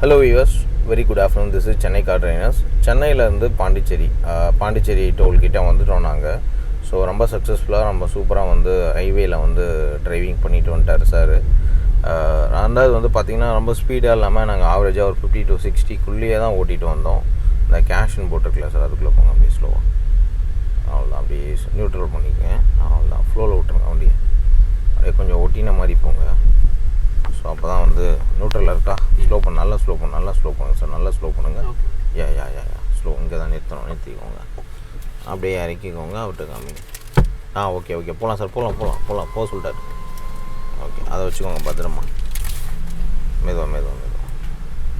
Hello viewers, very good afternoon. This is Chennai car trainers. சென்னையிலேருந்து பாண்டிச்சேரி டோல்கிட்ட வந்துட்டோம் நாங்கள். So ரொம்ப சக்ஸஸ்ஃபுல்லாக ரொம்ப சூப்பராக வந்து ஹைவேயில் வந்து டிரைவிங் பண்ணிட்டு வந்துட்டார் சார். ரெண்டாவது வந்து பார்த்திங்கன்னா ரொம்ப ஸ்பீடாக இல்லாமல் நாங்கள் ஆவரேஜாக ஒரு 50 to 60 தான் ஓட்டிகிட்டு வந்தோம். இந்த கேஷ்ன்னு போட்டிருக்கல சார், அதுக்குள்ளே போங்க அப்படியே ஸ்லோவாக. அவ்வளோதான், அப்படியே நியூட்ரல் பண்ணிக்கங்க. அவ்வளோதான், ஃப்ளோவில் விட்டுருங்க வண்டியை. அப்படியே கொஞ்சம் ஒட்டின மாதிரி போங்க. ஸோ அப்போ தான் வந்து நியூட்ரலில் இருக்கா, ஸ்லோ நல்லா ஸ்லோ பண்ணுங்க சார், நல்லா ஸ்லோ பண்ணுங்கள். யா ஸ்லோ, இங்கே தான் நிறுத்திக்கோங்க. அப்படியே இறக்கிக்கோங்க, விட்டு காமிங்க. ஓகே போகலாம் சார், போகலாம் போக சொல்லிட்டாரு. ஓகே, அதை வச்சுக்கோங்க பத்திரமா. மெதுவாக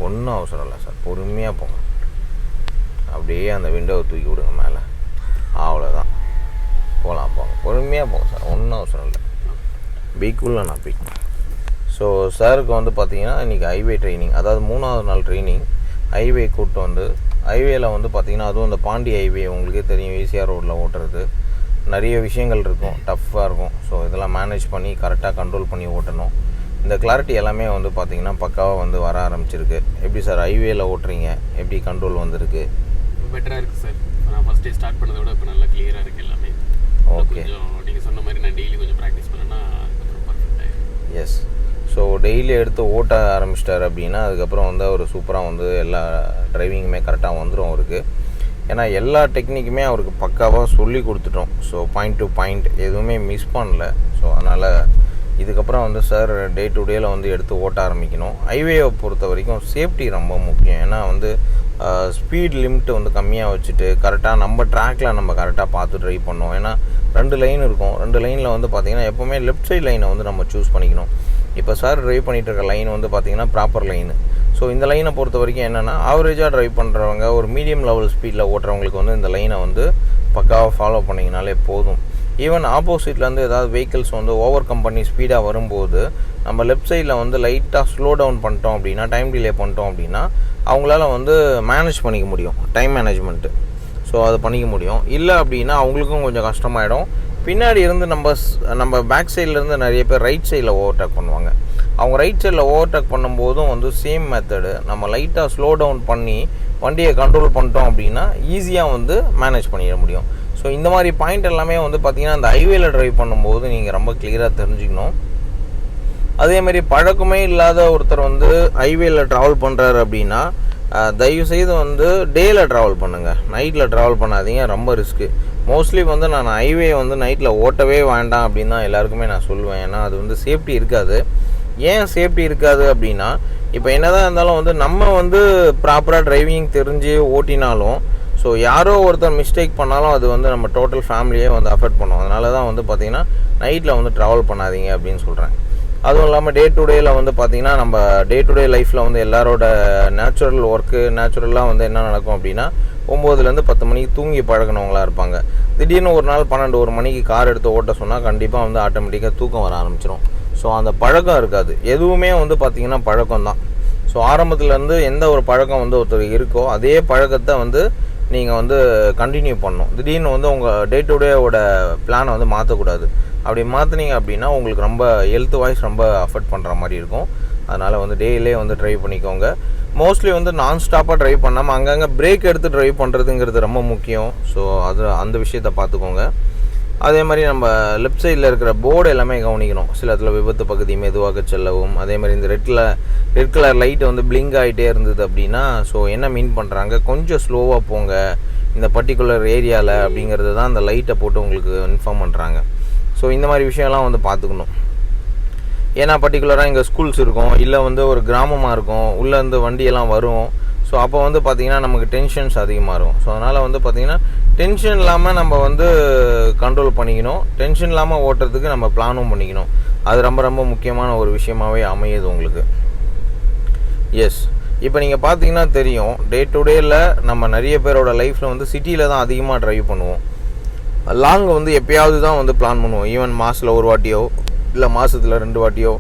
ஒன்றும் அவசரம் இல்லை சார், பொறுமையாக போங்க. அப்படியே அந்த விண்டோவை தூக்கி விடுங்க மேலே. அவ்வளோதான், போகலாம் போங்க, பொறுமையாக போங்க சார், ஒன்றும் அவசரம் இல்லை. பீக்குள்ளே நான் பீக். ஸோ சாருக்கு வந்து பார்த்திங்கன்னா இன்றைக்கி ஹைவே ட்ரைனிங், அதாவது 3வது நாள் ட்ரைனிங். ஹைவே கூப்பிட்டு வந்து ஹைவேயில் வந்து பார்த்திங்கன்னா அதுவும் இந்த பாண்டி ஹைவே உங்களுக்கே தெரியும், ஈஸியாக ரோட்டில் ஓட்டுறது நிறைய விஷயங்கள் இருக்கும், டஃப்பாக இருக்கும். ஸோ இதெல்லாம் மேனேஜ் பண்ணி கரெக்டாக கண்ட்ரோல் பண்ணி ஓட்டணும். இந்த கிளாரிட்டி எல்லாமே வந்து பார்த்திங்கன்னா பக்காவாக வந்து வர ஆரம்பிச்சிருக்கு. எப்படி சார் ஹைவேயில் ஓட்டுறீங்க, எப்படி கண்ட்ரோல் வந்திருக்கு? பெட்டராக இருக்குது சார். நான் ஃபஸ்ட்டே ஸ்டார்ட் பண்ணதை விட இப்போ நல்லா கிளியராக இருக்குது எல்லாமே. ஓகே, நீங்கள் சொன்ன மாதிரி நான் டெய்லி கொஞ்சம் ப்ராக்டிஸ் பண்ணேன்னா அதுக்கப்புறம் பர்ஃபெக்ட் ஆகிடும். எஸ், ஸோ டெய்லி எடுத்து ஓட்ட ஆரம்பிச்சிட்டார் அப்படின்னா அதுக்கப்புறம் வந்து அவர் சூப்பராக வந்து எல்லா டிரைவிங்குமே கரெக்டாக வந்துடும் அவருக்கு. ஏன்னா எல்லா டெக்னிக்குமே அவருக்கு பக்காவாக சொல்லி கொடுத்துட்டோம். ஸோ பாயிண்ட் டு பாயிண்ட் எதுவுமே மிஸ் பண்ணல. ஸோ அதனால் இதுக்கப்புறம் வந்து சார் டே டு டேயில் வந்து எடுத்து ஓட்ட ஆரம்பிக்கணும். ஹைவேவை பொறுத்த வரைக்கும் சேஃப்டி ரொம்ப முக்கியம். ஏன்னா வந்து ஸ்பீட் லிமிட்டு வந்து கம்மியாக வச்சுட்டு கரெக்டாக நம்ம ட்ராக்கில் நம்ம கரெக்டாக பார்த்து ட்ரைவ் பண்ணோம். ஏன்னா 2 லைன் இருக்கும், 2 லைனில் வந்து பார்த்திங்கன்னா எப்போவுமே லெஃப்ட் சைட் லைனை வந்து நம்ம சூஸ் பண்ணிக்கணும். இப்போ சார் ட்ரைவ் பண்ணிகிட்டு இருக்க லைன் வந்து பார்த்திங்கன்னா ப்ராப்பர் லைனு. ஸோ இந்த லைனை பொறுத்த வரைக்கும் என்னென்னா ஆவரேஜாக ட்ரைவ் பண்ணுறவங்க, ஒரு மீடியம் லெவல் ஸ்பீடில் ஓட்டுறவங்களுக்கு வந்து இந்த லைனை வந்து பக்காவாக ஃபாலோ பண்ணிங்கனாலே போதும். ஈவன் ஆப்போசிட்லேருந்து ஏதாவது வெஹிக்கிள்ஸ் வந்து ஓவர் கம் பண்ணி ஸ்பீடாக வரும்போது நம்ம லெஃப்ட் சைடில் வந்து லைட்டாக ஸ்லோ டவுன் பண்ணிட்டோம் அப்படின்னா, டைம் டிலே பண்ணிட்டோம் அப்படின்னா அவங்களால வந்து மேனேஜ் பண்ணிக்க முடியும், டைம் மேனேஜ்மெண்ட்டு. ஸோ அது பண்ணிக்க முடியும். இல்லை அப்படின்னா அவங்களுக்கும் கொஞ்சம் கஷ்டமாயிடும். பின்னாடி இருந்து நம்ம பேக் சைட்லேருந்து நிறைய பேர் ரைட் சைடில் ஓவர்டேக் பண்ணுவாங்க. அவங்க ரைட் சைடில் ஓவர்டேக் பண்ணும்போதும் வந்து சேம் மெத்தடு, நம்ம லைட்டாக ஸ்லோ டவுன் பண்ணி வண்டியை கண்ட்ரோல் பண்ணிட்டோம் அப்படின்னா ஈஸியாக வந்து மேனேஜ் பண்ணிட முடியும். ஸோ இந்த மாதிரி பாயிண்ட் எல்லாமே வந்து பார்த்திங்கன்னா அந்த ஹைவேல ட்ரைவ் பண்ணும்போது நீங்கள் ரொம்ப கிளியராக தெரிஞ்சுக்கணும். அதேமாதிரி பழக்கமே இல்லாத ஒருத்தர் வந்து ஹைவேல ட்ராவல் பண்ணுறாரு அப்படின்னா தயவுசெய்து வந்து டேயில் ட்ராவல் பண்ணுங்கள், நைட்டில் ட்ராவல் பண்ணாதீங்க, ரொம்ப ரிஸ்க்கு. மோஸ்ட்லி வந்து நான் ஹைவே வந்து நைட்டில் ஓட்டவே வேண்டாம் அப்படின்னு தான் எல்லாருக்குமே நான் சொல்லுவேன். ஏன்னா அது வந்து சேஃப்டி இருக்காது. ஏன் சேஃப்டி இருக்காது அப்படின்னா, இப்போ என்னதான் இருந்தாலும் வந்து நம்ம வந்து ப்ராப்பராக டிரைவிங் தெரிஞ்சு ஓட்டினாலும் ஸோ யாரோ ஒருத்தர் மிஸ்டேக் பண்ணாலும் அது வந்து நம்ம டோட்டல் ஃபேமிலியே வந்து அஃபெக்ட் பண்ணும். அதனால தான் வந்து பார்த்திங்கன்னா நைட்டில் வந்து ட்ராவல் பண்ணாதீங்க அப்படின்னு சொல்கிறேன். அதுவும் இல்லாமல் டே டு டேயில் வந்து பார்த்திங்கன்னா நம்ம டே டு டே லைஃப்பில் வந்து எல்லாரோட நேச்சுரல் ஒர்க்கு நேச்சுரலாக வந்து என்ன நடக்கும் அப்படின்னா 9லேருந்து 10 மணிக்கு தூங்கி பழகினவங்களாக இருப்பாங்க. திடீர்னு ஒரு நாள் 12-1 மணிக்கு கார் எடுத்து ஓட்ட சொன்னால் கண்டிப்பாக வந்து ஆட்டோமேட்டிக்காக தூக்கம் வர ஆரம்பிச்சிடும். ஸோ அந்த பழக்கம் இருக்காது. எதுவுமே வந்து பார்த்திங்கன்னா பழக்கம் தான். ஸோ ஆரம்பத்துலேருந்து எந்த ஒரு பழக்கம் வந்து ஒருத்தர் இருக்கோ அதே பழக்கத்தை வந்து நீங்கள் வந்து கண்டினியூ பண்ணணும். திடீர்னு வந்து உங்கள் டே டு டேவோட பிளானை வந்து மாற்றக்கூடாது. அப்படி மாற்றினீங்க அப்படின்னா உங்களுக்கு ரொம்ப ஹெல்த் வைஸ் ரொம்ப அஃபெக்ட் பண்ணுற மாதிரி இருக்கும். அதனால் வந்து டெய்லியே வந்து ட்ரைவ் பண்ணிக்கோங்க. மோஸ்ட்லி வந்து நான் ஸ்டாப்பாக ட்ரைவ் பண்ணாமல் அங்கங்கே பிரேக் எடுத்து ட்ரைவ் பண்ணுறதுங்கிறது ரொம்ப முக்கியம். ஸோ அந்த விஷயத்தை பார்த்துக்கோங்க. அதே மாதிரி நம்ம லெஃப்ட் சைடில் இருக்கிற போர்டு எல்லாமே கவனிக்கணும். சில இடத்துல விபத்து பகுதி மெதுவாக செல்லவும், அதே மாதிரி இந்த ரெட் கலர் லைட்டு வந்து பிளிங்க் ஆகிட்டே இருந்தது அப்படின்னா ஸோ என்ன மீன் பண்ணுறாங்க, கொஞ்சம் ஸ்லோவாக போங்க இந்த பர்டிகுலர் ஏரியாவில் அப்படிங்கிறது தான் அந்த லைட்டை போட்டு உங்களுக்கு இன்ஃபார்ம் பண்ணுறாங்க. ஸோ இந்த மாதிரி விஷயம்லாம் வந்து பார்த்துக்கணும். ஏன்னா பர்டிகுலராக இங்கே ஸ்கூல்ஸ் இருக்கும், இல்லை வந்து ஒரு கிராமமாக இருக்கும், உள்ளேருந்து வண்டியெல்லாம் வரும். ஸோ அப்போ வந்து பார்த்திங்கன்னா நமக்கு டென்ஷன்ஸ் அதிகமாக இருக்கும். ஸோ அதனால் வந்து பார்த்திங்கன்னா டென்ஷன் இல்லாமல் நம்ம வந்து கண்ட்ரோல் பண்ணிக்கணும். டென்ஷன் இல்லாமல் ஓட்டுறதுக்கு நம்ம பிளானும் பண்ணிக்கணும். அது ரொம்ப ரொம்ப முக்கியமான ஒரு விஷயமாகவே அமையுது உங்களுக்கு. எஸ், இப்போ நீங்கள் பார்த்தீங்கன்னா தெரியும், டே டு டேயில் நம்ம நிறைய பேரோட லைஃப்பில் வந்து சிட்டியில் தான் அதிகமாக ட்ரைவ் பண்ணுவோம். லாங் வந்து எப்போயாவது தான் வந்து பிளான் பண்ணுவோம். ஈவன் மாதத்தில் 1 வாட்டியோ இல்லை மாதத்தில் 2 வாட்டியோ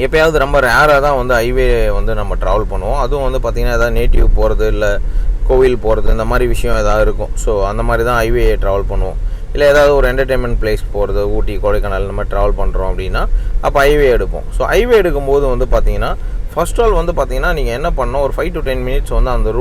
எப்போயாவது ரொம்ப ரேராக தான் வந்து ஹைவே வந்து நம்ம ட்ராவல் பண்ணுவோம். அதுவும் வந்து பார்த்திங்கன்னா எதாவது நேட்டிவ் போகிறது இல்லை கோவில் போகிறது இந்த மாதிரி விஷயம் எதாவது இருக்கும். ஸோ அந்த மாதிரி தான் ஹைவே ட்ராவல் பண்ணுவோம். இல்லை ஏதாவது ஒரு என்டர்டெயின்மெண்ட் பிளேஸ் போகிறது, ஊட்டி கொடைக்கானல் இந்த மாதிரி ட்ராவல் பண்ணுறோம் அப்படின்னா அப்போ ஹைவே எடுப்போம். ஸோ ஹைவே எடுக்கும்போது வந்து பார்த்திங்கன்னா ஃபர்ஸ்ட் ஆல் வந்து பார்த்தீங்கன்னா நீங்கள் என்ன பண்ணணும், ஒரு 5 to 10 மினிட்ஸ் வந்து அந்த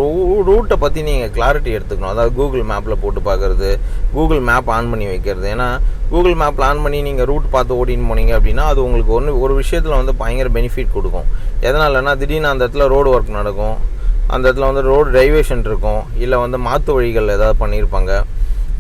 ரூட்டை பற்றி நீங்கள் கிளாரிட்டி எடுத்துக்கணும். அதாவது கூகுள் மேப்பில் போட்டு பார்க்குறது, கூகுள் மேப் ஆன் பண்ணி வைக்கிறது. ஏன்னா கூகுள் மேப்பில் ஆன் பண்ணி நீங்கள் ரூட் பார்த்து ஓட்டின்னு போனீங்க அப்படின்னா அது உங்களுக்கு ஒரு விஷயத்தில் வந்து பயங்கர பெனிஃபிட் கொடுக்கும். எதனாலன்னா திடீர்னு அந்த இடத்துல ரோடு ஒர்க் நடக்கும், அந்த இடத்துல வந்து ரோடு டைவேஷன் இருக்கும், இல்லை வந்து மாற்று வழிகள் ஏதாவது பண்ணியிருப்பாங்க,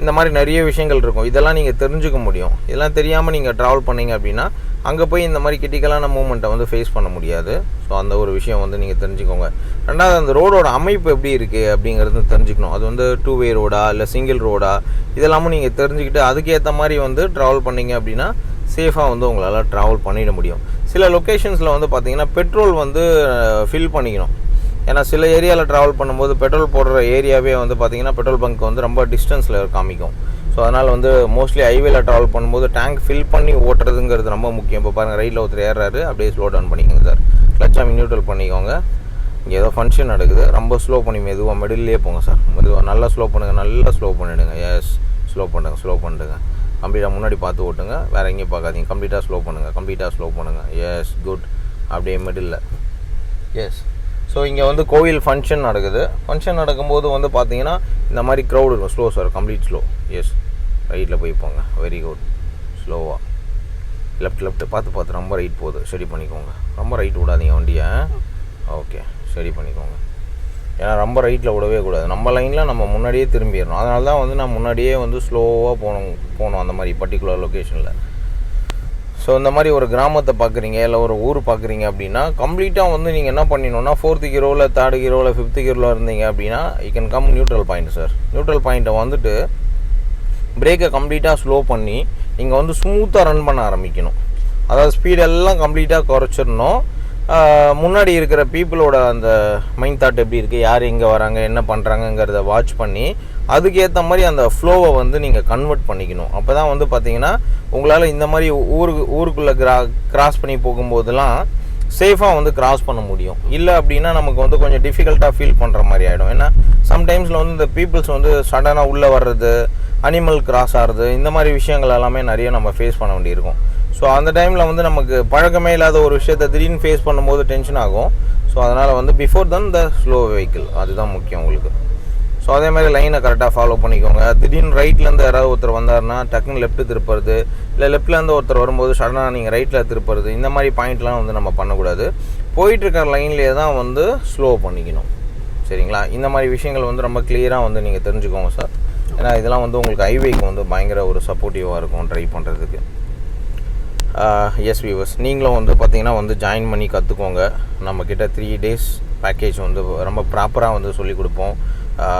இந்த மாதிரி நிறைய விஷயங்கள் இருக்கும். இதெல்லாம் நீங்கள் தெரிஞ்சுக்க முடியும். இதெல்லாம் தெரியாமல் நீங்கள் ட்ராவல் பண்ணீங்க அப்படின்னா அங்கே போய் இந்த மாதிரி கிரிட்டிக்கலான மூமெண்ட்டை வந்து ஃபேஸ் பண்ண முடியாது. ஸோ அந்த ஒரு விஷயம் வந்து நீங்கள் தெரிஞ்சுக்கோங்க. ரெண்டாவது, அந்த ரோடோட அமைப்பு எப்படி இருக்குது அப்படிங்கிறது தெரிஞ்சுக்கணும். அது வந்து 2-வே ரோடா இல்லை சிங்கிள் ரோடா, இதெல்லாமும் நீங்கள் தெரிஞ்சுக்கிட்டு அதுக்கேற்ற மாதிரி வந்து ட்ராவல் பண்ணிங்க அப்படின்னா சேஃபாக வந்து உங்களால் ட்ராவல் பண்ணிட முடியும். சில லொக்கேஷன்ஸில் வந்து பார்த்திங்கன்னா பெட்ரோல் வந்து ஃபில் பண்ணிக்கணும். ஏன்னா சில ஏரியாவில் ட்ராவல் பண்ணும்போது பெட்ரோல் போடுற ஏரியாவே வந்து பார்த்திங்கன்னா பெட்ரோல் பங்க் வந்து ரொம்ப டிஸ்டன்ஸில் காமிக்கும். ஸோ அதனால் வந்து மோஸ்ட்லி ஹைவேல ட்ராவல் பண்ணும்போது டேங்க் ஃபில் பண்ணி ஓட்டுறதுங்கிறது ரொம்ப முக்கியம். இப்போ பாருங்கள், ரைட்டில் ஒருத்தர் ஏறாரு, அப்படியே ஸ்லோ டவுன் பண்ணிக்கோங்க சார். கிளச்சாக நியூட்ரல் பண்ணிக்கோங்க. இங்கே ஏதோ ஃபங்க்ஷன் நடக்குது, ரொம்ப ஸ்லோ பண்ணி மெதுவாக மிடில்லே போங்க சார். மெதுவாக நல்லா ஸ்லோ பண்ணுங்கள், நல்லா ஸ்லோ பண்ணிவிடுங்க. எஸ், ஸ்லோ பண்ணிடுங்க. கம்ப்ளீட்டாக முன்னாடி பார்த்து ஓட்டுங்க, வேறு எங்கேயும் பார்க்காதீங்க. கம்ப்ளீட்டாக ஸ்லோ பண்ணுங்கள். Yes, good. அப்படியே மிடில். எஸ். ஸோ இங்கே வந்து கோவில் ஃபங்க்ஷன் நடக்குது. ஃபங்க்ஷன் நடக்கும்போது வந்து பார்த்தீங்கன்னா இந்த மாதிரி க்ரௌடு இருக்கும். Slow sir, complete slow. Yes, ரைட்டில் போய் போங்க. Very good. ஸ்லோவாக லெஃப்ட் பார்த்து ரொம்ப ரைட் போகுது, ஸ்டடி பண்ணிக்கோங்க. ரொம்ப ரைட் விடாதீங்க வண்டியை. ஓகே, ஸ்டடி பண்ணிக்கோங்க. ஏன்னா ரொம்ப ரைட்டில் விடவே கூடாது. நம்ம லைனில் நம்ம முன்னாடியே திரும்பிடணும். அதனால தான் வந்து நான் முன்னாடியே வந்து ஸ்லோவாக போகணும் அந்த மாதிரி பர்டிகுலர் லொக்கேஷனில். ஸோ இந்த மாதிரி ஒரு கிராமத்தை பார்க்குறீங்க இல்லை ஒரு ஊர் பார்க்குறீங்க அப்படின்னா கம்ப்ளீட்டாக வந்து நீங்கள் என்ன பண்ணிடணுன்னா 4th கியரோவில் 3rd கியரோவில் 5th கியரில் இருந்தீங்க அப்படின்னா you can come neutral point sir. Neutral பாயிண்ட்டை வந்துட்டு பிரேக்கை கம்ப்ளீட்டாக ஸ்லோ பண்ணி நீங்கள் வந்து ஸ்மூத்தாக ரன் பண்ண ஆரம்பிக்கணும். அதாவது ஸ்பீடெல்லாம் கம்ப்ளீட்டாக குறைச்சிடணும். முன்னாடி இருக்கிற பீப்புளோட அந்த மைண்ட் தாட் எப்படி இருக்குது, யார் எங்கே வராங்க, என்ன பண்ணுறாங்கங்கிறத வாட்ச் பண்ணி அதுக்கேற்ற மாதிரி அந்த ஃப்ளோவை வந்து நீங்கள் கன்வெர்ட் பண்ணிக்கணும். அப்போ தான் வந்து பார்த்தீங்கன்னா உங்களால் இந்த மாதிரி ஊருக்குள்ளே கிராஸ் பண்ணி போகும்போதெல்லாம் சேஃபாக வந்து கிராஸ் பண்ண முடியும். இல்லை அப்படின்னா நமக்கு வந்து கொஞ்சம் டிஃபிகல்ட்டாக ஃபீல் பண்ணுற மாதிரி ஆகிடும். ஏன்னா சம்டைம்ஸில் வந்து இந்த பீப்புள்ஸ் வந்து சடனாக உள்ளே வர்றது, அனிமல் கிராஸ் ஆகிறது, இந்த மாதிரி விஷயங்கள் எல்லாமே நிறைய நம்ம ஃபேஸ் பண்ண வேண்டியிருக்கும். ஸோ அந்த டைமில் வந்து நமக்கு பழக்கமே இல்லாத ஒரு விஷயத்தை திடீர்னு ஃபேஸ் பண்ணும்போது டென்ஷன் ஆகும். ஸோ அதனால் வந்து before than the slow vehicle, அதுதான் முக்கியம் உங்களுக்கு. ஸோ அதே மாதிரி லைனை கரெக்டாக ஃபாலோ பண்ணிக்கோங்க. திடீர்னு ரைட்லேருந்து யாராவது ஒருத்தர் வந்தாருன்னா டக்குன்னு லெஃப்ட்டு திருப்புறது, இல்லை லெஃப்ட்லேருந்து ஒருத்தர் வரும்போது சடனாக நீங்கள் ரைட்டில் திருப்புறது, இந்த மாதிரி பாயிண்ட்லாம் வந்து நம்ம பண்ணக்கூடாது. போயிட்டுருக்கிற லைன்லேயே தான் வந்து ஸ்லோ பண்ணிக்கணும். சரிங்களா? இந்த மாதிரி விஷயங்கள் வந்து ரொம்ப கிளியராக வந்து நீங்கள் தெரிஞ்சுக்கோங்க சார். ஏன்னா இதெல்லாம் வந்து உங்களுக்கு ஹைவேக்கு வந்து பயங்கர ஒரு சப்போர்ட்டிவாக இருக்கும் ட்ரை பண்ணுறதுக்கு. எஸ் வியூவர்ஸ், நீங்களும் வந்து பார்த்திங்கன்னா வந்து ஜாயின் பண்ணி கற்றுக்கோங்க. நம்மக்கிட்ட 3 days பேக்கேஜ் வந்து ரொம்ப ப்ராப்பராக வந்து சொல்லிக் கொடுப்போம்.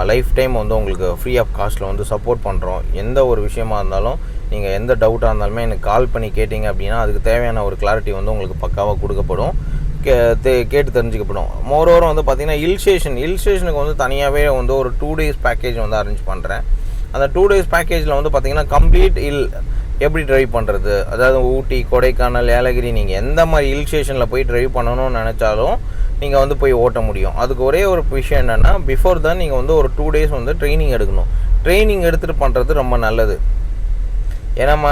லைஃப் டைம் வந்து உங்களுக்கு ஃப்ரீ ஆஃப் காஸ்ட்டில் வந்து சப்போர்ட் பண்ணுறோம். எந்த ஒரு விஷயமா இருந்தாலும் நீங்கள் எந்த டவுட்டாக இருந்தாலுமே எனக்கு கால் பண்ணி கேட்டிங்க அப்படின்னா அதுக்கு தேவையான ஒரு கிளாரிட்டி வந்து உங்களுக்கு பக்காவாக கொடுக்கப்படும், கேட்டு தெரிஞ்சுக்கப்படும். மோரோவர் வந்து பார்த்திங்கன்னா ஹில் ஸ்டேஷனுக்கு வந்து தனியாகவே வந்து ஒரு 2 days பேக்கேஜ் வந்து அரேஞ்ச் பண்ணுறேன். அந்த 2 days பேக்கேஜில் வந்து பார்த்திங்கன்னா கம்ப்ளீட் எப்படி ட்ரைவ் பண்ணுறது, அதாவது ஊட்டி, கொடைக்கானல், ஏலகிரி, நீங்கள் எந்த மாதிரி ஹில் ஸ்டேஷனில் போய் ட்ரைவ் பண்ணணும்னு நினச்சாலும் நீங்கள் வந்து போய் ஓட்ட முடியும். அதுக்கு ஒரே ஒரு விஷயம் என்னென்னா பிஃபோர் தான் நீங்கள் வந்து ஒரு 2 days வந்து ட்ரைனிங் எடுக்கணும். ட்ரைனிங் எடுத்துகிட்டு பண்ணுறது ரொம்ப நல்லது. ஏன்னா நம்ம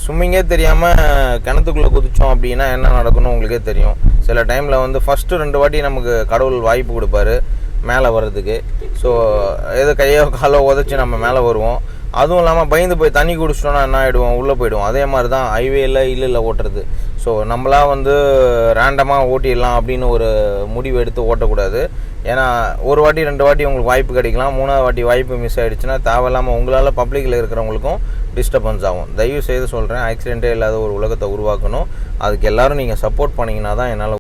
ஸ்விம்மிங்கே தெரியாமல் கிணத்துக்குள்ளே குதித்தோம் அப்படின்னா என்ன நடக்கணும் உங்களுக்கே தெரியும். சில டைமில் வந்து ஃபஸ்ட்டு 2 வாட்டி நமக்கு கடவுள் வாய்ப்பு கொடுப்பாரு மேலே வர்றதுக்கு. ஸோ எது கையோ காலோ உதச்சி நம்ம மேலே வருவோம். அதுவும் இல்லாமல் பயந்து போய் தண்ணி குடிச்சிட்டோன்னா என்ன ஆகிடுவோம், உள்ளே போய்டுவோம். அதே மாதிரி தான் ஹைவேயில் இல்லை ஓட்டுறது. ஸோ நம்மளாம் வந்து ரேண்டமாக ஓட்டிடலாம் அப்படின்னு ஒரு முடிவு எடுத்து ஓட்டக்கூடாது. ஏன்னா ஒரு வாட்டி 2 வாட்டி உங்களுக்கு வாய்ப்பு கிடைக்கலாம், 3ஆவது வாட்டி வாய்ப்பு மிஸ் ஆகிடுச்சுன்னா தேவையில்லாமல் உங்களால் பப்ளிக்கில் இருக்கிறவங்களுக்கும் டிஸ்டர்பன்ஸ் ஆகும். தயவு செய்து சொல்கிறேன், ஆக்சிடென்ட்டே இல்லாத ஒரு உலகத்தை உருவாக்கணும். அதுக்கு எல்லோரும் நீங்கள் சப்போர்ட் பண்ணிங்கன்னா தான் என்னால்